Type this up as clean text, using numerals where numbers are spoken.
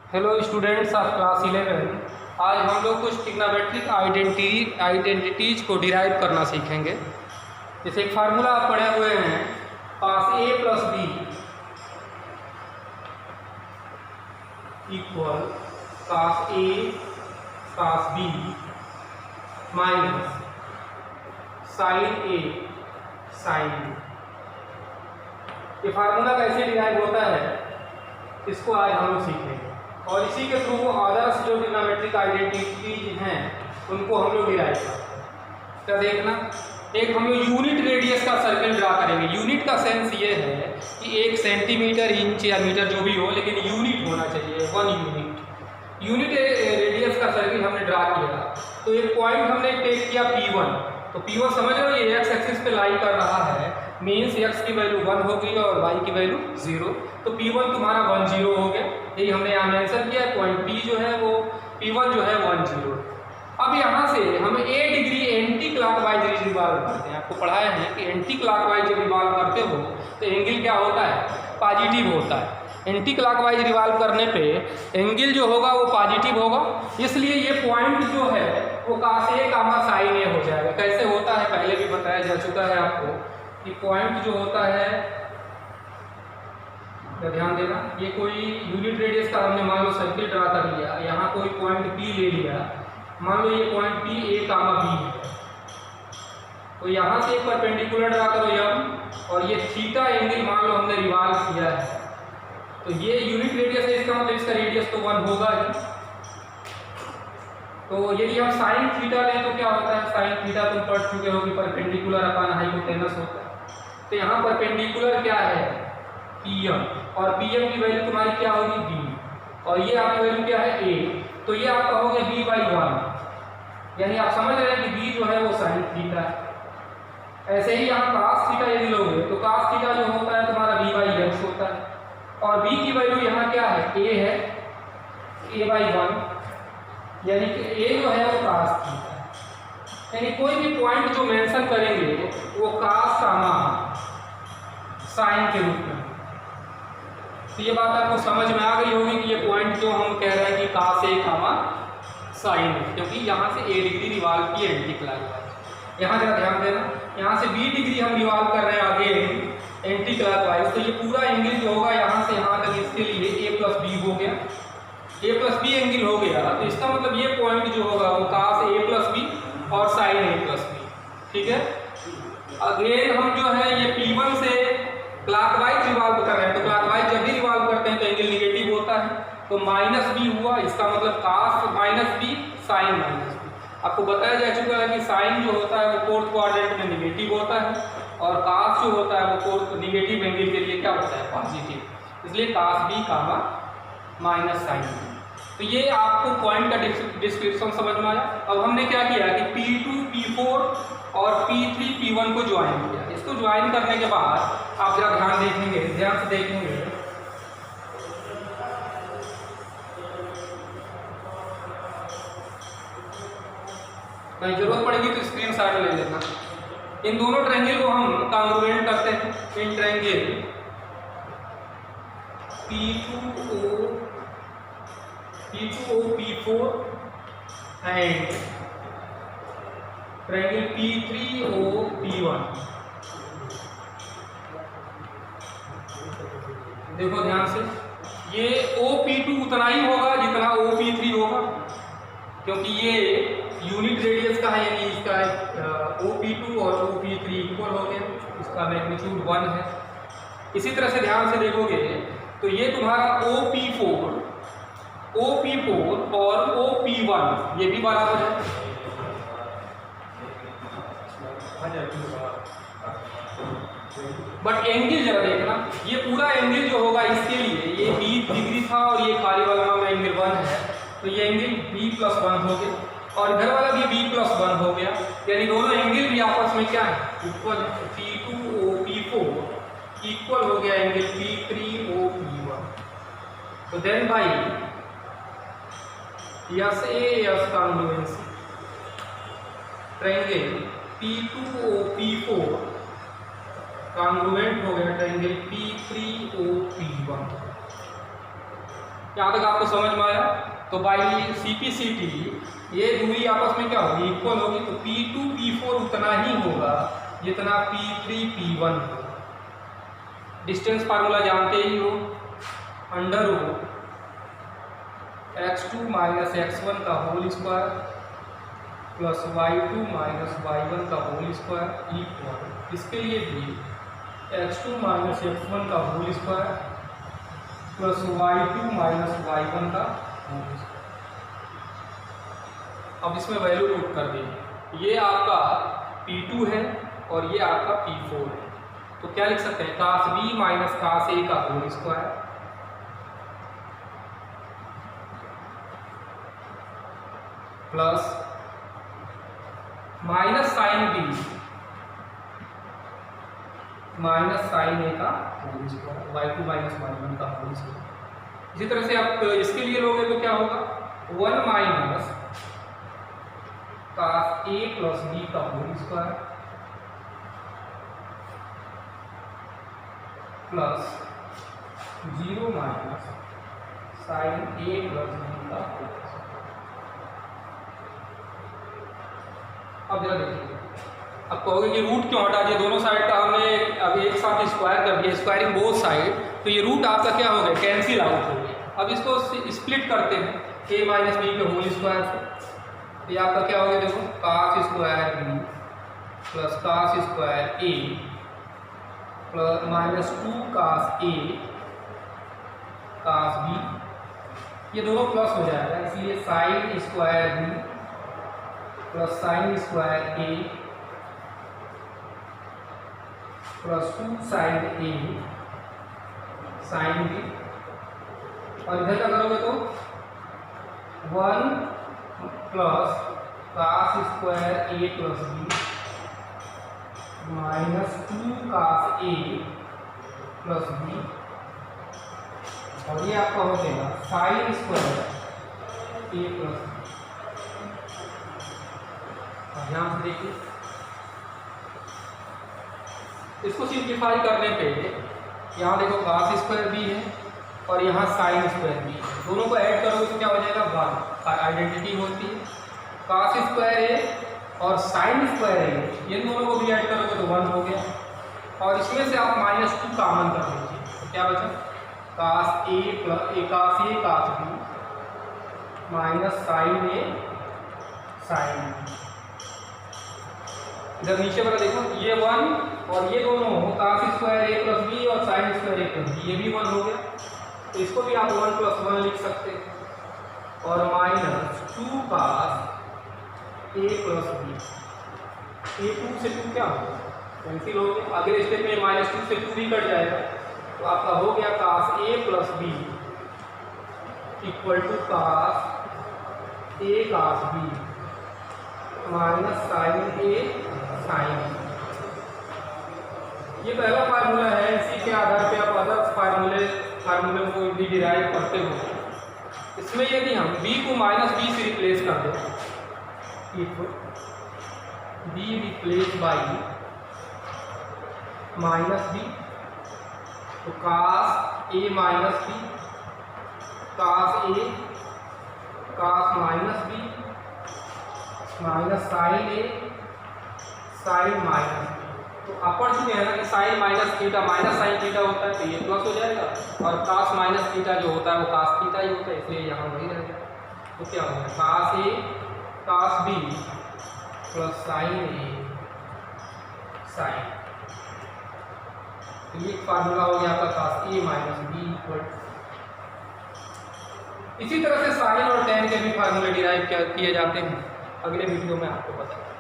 Hello students of class 11। आज हम लोग कुछ ट्रिग्नोमेट्रिक आइडेंटिटीज को डिराइव करना सीखेंगे। जैसे एक फार्मूला आप पढ़े हुए हैं, cos a plus B equal cos a cos b minus sin a sin b। ये फार्मूला कैसे डिराइव होता है इसको आज हम लोग सीखेंगे और इसी के थ्रू अदर्स जो ट्रिग्नोमेट्रिक आइडेंटिटीज हैं उनको हम लोग डिराइव करते हैं। क्या देखना, एक हम लोग यूनिट रेडियस का सर्कल ड्रा करेंगे। यूनिट का सेंस ये है कि 1 सेंटीमीटर, इंच या मीटर जो भी हो, लेकिन यूनिट होना चाहिए, 1 यूनिट। यूनिट रेडियस का सर्कल हमने ड्रा किया तो एक पॉइंट हमने टेक किया P1। तो P1 समझ रहे हो, ये एक्स एक्सिस पे लाई कर रहा है, मीन्स x की वैल्यू 1 हो गई और y की वैल्यू 0। तो P1 तुम्हारा 1 0 हो गया, यही हमने यहाँ मेंशन किया है। पॉइंट P जो है वो P1 जो है 1 0। अब यहाँ से हम a degree anti clockwise revolve करते हैं। आपको पढ़ाया है कि एंटी क्लॉकवाइज जब रिवॉल्व करते हो तो एंगल क्या होता है, पॉजिटिव होता है। एंटी क्लॉकवाइज रिवॉल्व करने पे एंगल जो होगा वो पॉजिटिव होगा, इसलिए ये पॉइंट जो है वो cos a sin a हो जाएगा। कैसे होता है पहले भी बताया जा चुका है आपको कि पॉइंट जो होता है, ध्यान देना, ये कोई यूनिट रेडियस का हमने मान लो सर्किल ड्रा कर लिया, यहाँ कोई पॉइंट P ले लिया, मान लो ये पॉइंट P A, B है। तो यहाँ से एक परपेंडिकुलर ड्रा करो M, और ये थीटा एंगल मान लो हमने रिवॉल्व किया है, तो ये यूनिट रेडियस है, इसका मतलब इसका रेडियस तो 1 होगा ही। तो यदि हम साइन थीटा लें तो क्या होता है, साइन थीटा तुम पढ़ चुके हो कि परपेंडिकुलर अपॉन हाइपोटेनस होता है। तो यहाँ परपेंडिकुलर क्या है, PM, और PM की वैल्यू तुम्हारी क्या होगी B, और ये आपकी वैल्यू क्या है A। तो ये आप कहोगे B/1, यानी आप समझ रहे हैं कि B जो है वो साइन थीटा है। ऐसे ही यहाँ cos थीटा यदि लोगे तो cos थीटा जो होता है तुम्हारा B/x होता है, और B की वैल्यू यहाँ क्या है, A है, A/1, यानी कि A जो है वो cos थीटा है। यानी कोई भी पॉइंट जो मेंशन करेंगे वो cos साइन के रूप में। तो ये बात आपको समझ में आ गई होगी कि ये पॉइंट जो हम कह रहे हैं कि cos a साइन, क्योंकि यहाँ से A डिग्री रिवॉल्व की एंटी क्लॉकवाइज। यहाँ जरा ध्यान देना, यहाँ से B डिग्री हम रिवॉल्व कर रहे हैं आगे एंटी क्लॉकवाइज, तो ये पूरा एंगल जो होगा यहाँ से यहाँ तक, इसके लिए A प्लस B हो गया, A प्लस B एंगल हो गया। तो इसका मतलब ये पॉइंट जो होगा वो cos a प्लस B और sin a प्लस B, ठीक है। अगेन हम जो है ये P1 से क्लॉकवाइज रिवॉल्व कर रहे हैं, तो क्लॉकवाइज जब भी रिवॉल्व करते हैं तो एंगल निगेटिव होता है, तो -b हुआ, इसका मतलब cos -b sin -b। आपको बताया जा चुका है कि साइन जो होता है वो फोर्थ क्वाड्रेंट में निगेटिव होता है, और cos जो होता है वो फोर्थ निगेटिव एंगल के लिए क्या होता है, पॉजिटिव, इसलिए cos b sin b। तो ये आपको पॉइंट का डिस्क्रिप्शन समझ में आया। अब हमने क्या किया कि P2 P4 और P3 P1 को ज्वाइन किया। इसको ज्वाइन करने के बाद आप जरा ध्यान देखेंगे, ध्यान से देखेंगे, नहीं जरूरत पड़ेगी तो स्क्रीनशॉट ले लेना। इन दोनों ट्रायंगल को हम कॉन्ग्रुएंट करते हैं। In triangle P2O P4 and triangle P3O P1। देखो ध्यान से, ये OP2 उतना ही होगा जितना OP3 होगा, क्योंकि ये यूनिट रेडियस का है, यानी इसका OP2 और OP3 इक्वल हो गया, इसका मैग्नीट्यूड 1 है। इसी तरह से ध्यान से देखोगे तो ये तुम्हारा OP4 और OP1 ये भी बराबर है। बट एंगल जरा देखना, ये पूरा एंगल जो होगा इसके लिए ये 20 डिग्री था और ये खाली वाला में एंगल 1 है, तो ये एंगल B+1 हो गया, और इधर वाला भी B+1 हो गया, यानी दोनों एंगल भी आपस में क्या है, इक्वल है। P2O P4 इक्वल हो गया एंगल P3O P1। तो then by SAS congruency triangle P2O P4 congruent हो गया ट्रायंगल P3O P1। यहाँ तक आपको समझ में आया? तो बाई CP/CT ये दूरी आपस में क्या होगी? इक्वल होगी। तो P2 P4 उतना ही होगा जितना P3 P1 हो। डिस्टेंस फार्मूला जानते ही हो, under root x2 minus x1 का whole square plus y2 minus y1 का होल स्क्वायर इक्वल, इसके लिए भी x2 माइनस x1 का whole square plus y2 minus y1 का होल स्क्वायर। अब इसमें वैल्यू पुट कर देंगे। ये आपका P2 है और ये आपका P4 है। तो क्या लिख सकते हैं? cos B minus cos A का whole square plus minus sine B minus sine A का whole square, y2 minus y1 का होल स्क्वायर। इसी तरह से आप इसके लिए लोगे तो क्या होगा? 1 minus cos A plus B का whole square plus 0 minus sine A plus B का होल स्क्वायर। अब जरा देखिए, अब कहोगे कि रूट क्यों हटा दिया? दोनों साइड का हमने अब एक साथ स्क्वायर कर दिया, स्क्वायरिंग बोथ साइड, तो ये रूट आपका क्या हो गया? कैंसिल आउट हो गया। अब इसको स्प्लिट करते हैं a माइनस बी के होल स्क्वायर से। ये आपका क्या हो गया? देखो cos square b plus cos square a plus minus 2 cos a cos b, ये दोनों प्लस हो जाएगा, इसलिए sine square b plus sine square a plus 2 sine a sine b, और इधर क्या करोगे तो 1 plus cos square a plus b minus 2 cos a plus b, और ये आपका हो जाएगा sine square a plus b। ध्यान से देखिए, इसको सिंप्लीफाई करने पे यहाँ देखो cos स्क्वायर b है और यहाँ साइन स्क्वायर b है, दोनों को ऐड करोगे तो क्या हो जाएगा? 1। आइडेंटिटी होती है, cos स्क्वायर a और साइन स्क्वायर a, इन दोनों को भी ऐड करोगे तो 1 हो गया। और इसमें से आप माइनस 2 कॉमन कर लीजिए, तो क्या बचा? cos a plus cos a cos b minus sine a sine b। इधर नीचे वाला देखो, ये 1 और ये दोनों हो cos square a plus b और sign square a plus b, ये भी 1 हो गया। तो इसको भी आप 1 प्लस 1 लिख सकते हैं, और minus 2 cos a plus b, a 2 से 2 क्या होगा? कैंसिल हो गया। अगले स्टेप में माइनस 2 से 2 भी कट जाएगा, तो आपका हो गया cos a plus b equal to cos a cos b minus sine a sine. ये पहला फार्मूला है, इसी के आधार पे आप अदर फार्मूले को भी डिराइव करते हो। इसमें यदि हम b को माइनस b से रिप्लेस कर दें, if b replace by minus b, तो cos a minus b cos a cos minus b minus sine a sine minus b। तो अपर चुके हैं ना कि sine minus theta minus sine theta होता है, तो ये प्लस हो जाएगा, और cos माइनस थीटा जो होता है वो cos थीटा ही होता है, इसलिए यहाँ वही रहेगा। तो क्या होगा? cos a cos b plus sine a sine. तो ये फार्मूला हो गया आपका cos a minus b equal. इसी तरह से साइन और टेन के भी फार्मूले डिराइव किए जाते हैं, अगले वीडियो में आपको बताऊंगा।